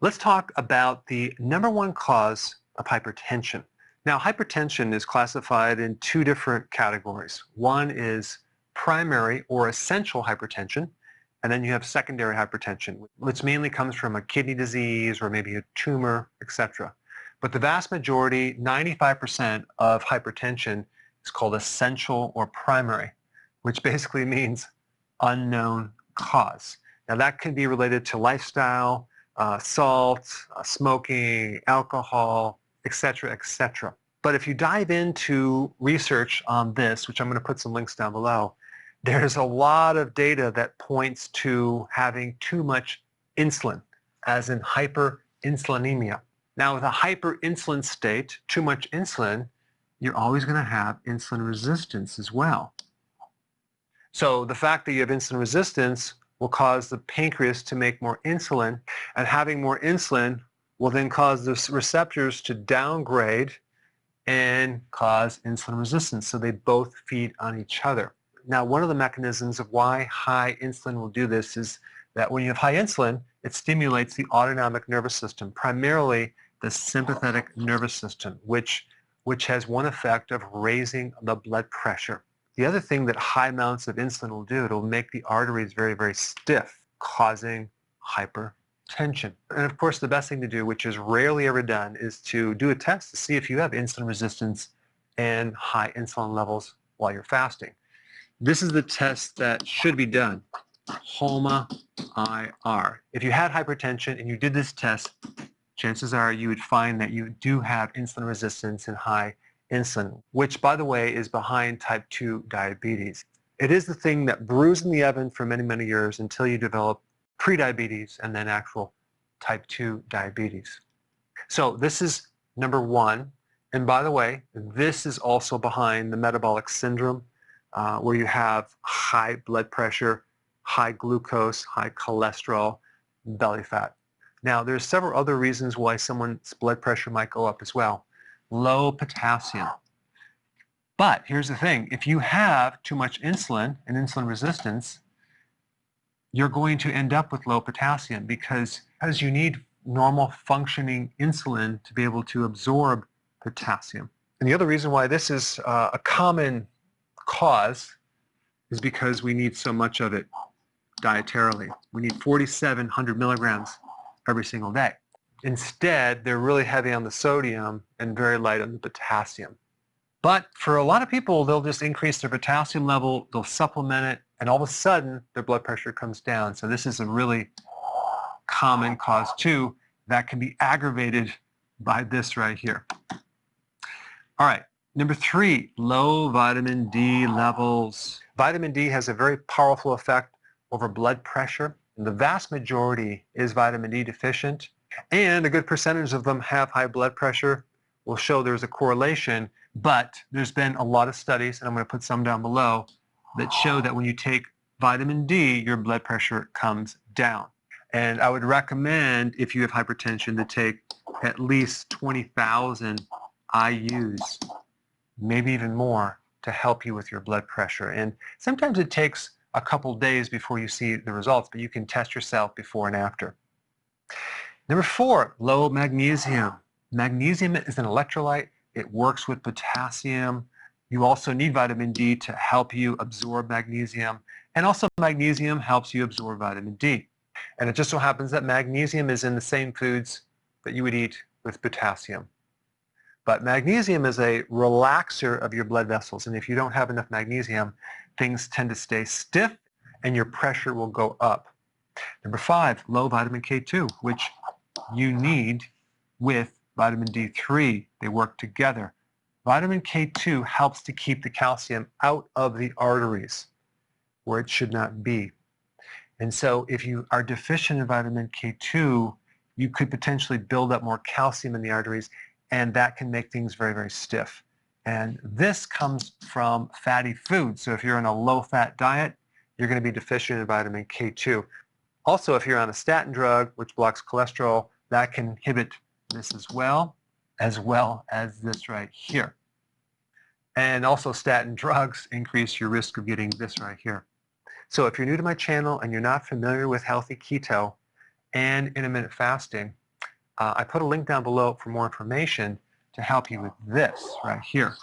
Let's talk about the number one cause of hypertension. Now, hypertension is classified in two different categories. One is primary or essential hypertension, and then you have secondary hypertension, which mainly comes from a kidney disease or maybe a tumor, etc. But the vast majority, 95% of hypertension is called essential or primary, which basically means unknown cause. Now, that can be related to lifestyle, salt, smoking, alcohol, etc., etc. But if you dive into research on this, which I'm going to put some links down below, there's a lot of data that points to having too much insulin, as in hyperinsulinemia. Now, with a hyperinsulin state, too much insulin, you're always going to have insulin resistance as well. So the fact that you have insulin resistance will cause the pancreas to make more insulin, and having more insulin will then cause the receptors to downgrade and cause insulin resistance. So they both feed on each other. Now, one of the mechanisms of why high insulin will do this is that when you have high insulin, it stimulates the autonomic nervous system, primarily the sympathetic nervous system, which has one effect of raising the blood pressure. The other thing that high amounts of insulin will do, it'll make the arteries very, very stiff, causing hypertension. And of course, the best thing to do, which is rarely ever done, is to do a test to see if you have insulin resistance and high insulin levels while you're fasting. This is the test that should be done, HOMA-IR. If you had hypertension and you did this test, chances are you would find that you do have insulin resistance and high insulin, which, by the way, is behind type 2 diabetes. It is the thing that brews in the oven for many, many years until you develop prediabetes and then actual type 2 diabetes. So this is number one. And by the way, this is also behind the metabolic syndrome, where you have high blood pressure, high glucose, high cholesterol, belly fat. Now, there's several other reasons why someone's blood pressure might go up as well. Low potassium. But here's the thing, if you have too much insulin and insulin resistance, you're going to end up with low potassium because you need normal functioning insulin to be able to absorb potassium. And the other reason why this is a common cause is because we need so much of it dietarily. We need 4,700 milligrams every single day. Instead, they're really heavy on the sodium and very light on the potassium. But for a lot of people, they'll just increase their potassium level, they'll supplement it, and all of a sudden, their blood pressure comes down. So this is a really common cause too that can be aggravated by this right here. All right, number three, low vitamin D levels. Vitamin D has a very powerful effect over blood pressure. And the vast majority is vitamin D deficient, and a good percentage of them have high blood pressure. Will show there's a correlation, but there's been a lot of studies, and I'm going to put some down below, that show that when you take vitamin D, your blood pressure comes down. And I would recommend, if you have hypertension, to take at least 20,000 IUs, maybe even more, to help you with your blood pressure. And sometimes it takes a couple days before you see the results, but you can test yourself before and after. Number four, low magnesium. Magnesium is an electrolyte. It works with potassium. You also need vitamin D to help you absorb magnesium. And also magnesium helps you absorb vitamin D. And it just so happens that magnesium is in the same foods that you would eat with potassium. But magnesium is a relaxer of your blood vessels. And if you don't have enough magnesium, things tend to stay stiff and your pressure will go up. Number five, low vitamin K2, which you need with vitamin D3. They work together. Vitamin K2 helps to keep the calcium out of the arteries where it should not be. And so if you are deficient in vitamin K2, you could potentially build up more calcium in the arteries, and that can make things very, very stiff. And this comes from fatty foods. So if you're on a low-fat diet, you're going to be deficient in vitamin K2. Also, if you're on a statin drug, which blocks cholesterol, that can inhibit this as well as this right here. And also statin drugs increase your risk of getting this right here. So if you're new to my channel and you're not familiar with healthy keto and intermittent fasting, I put a link down below for more information to help you with this right here.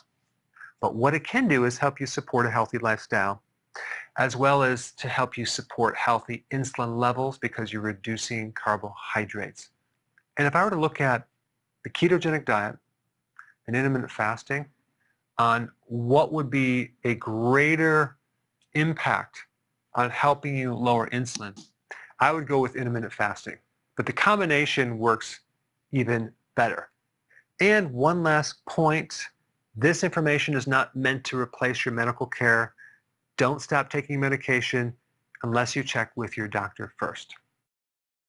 But what it can do is help you support a healthy lifestyle, as well as to help you support healthy insulin levels because you're reducing carbohydrates. And if I were to look at the ketogenic diet and intermittent fasting on what would be a greater impact on helping you lower insulin, I would go with intermittent fasting. But the combination works even better. And one last point, this information is not meant to replace your medical care. Don't stop taking medication unless you check with your doctor first.